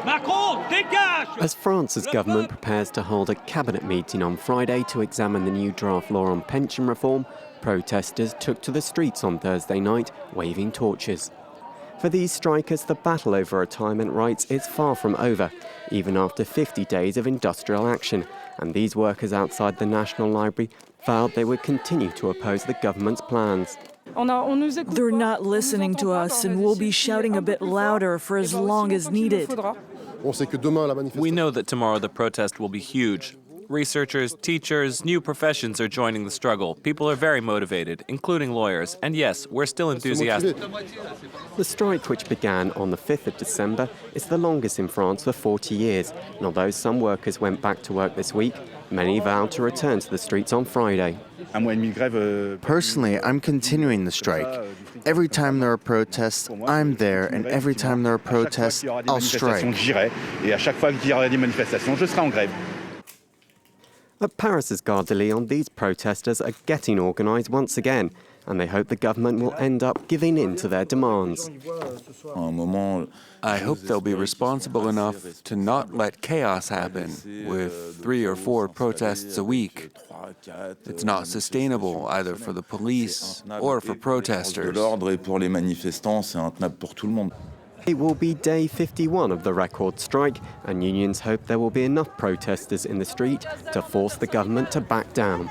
Macron, dégage! As France's government prepares to hold a cabinet meeting on Friday to examine the new draft law on pension reform, protesters took to the streets on Thursday night, waving torches. For these strikers, the battle over retirement rights is far from over, even after 50 days of industrial action, and these workers outside the National Library vowed they would continue to oppose the government's plans. They're not listening to us, and we'll be shouting a bit louder for as long as needed. We know that tomorrow the protest will be huge. Researchers, teachers, new professions are joining the struggle. People are very motivated, including lawyers. And yes, we're still enthusiastic. The strike, which began on the 5th of December, is the longest in France for 40 years. And although some workers went back to work this week, many vowed to return to the streets on Friday. Personally, I'm continuing the strike. Every time there are protests, I'm there, and every time there are protests, I'll strike. At Paris's Gare de Lyon, these protesters are getting organised once again, and they hope the government will end up giving in to their demands. I hope they'll be responsible enough to not let chaos happen with 3 or 4 protests a week. It's not sustainable either for the police or for protesters. It will be day 51 of the record strike, and unions hope there will be enough protesters in the street to force the government to back down.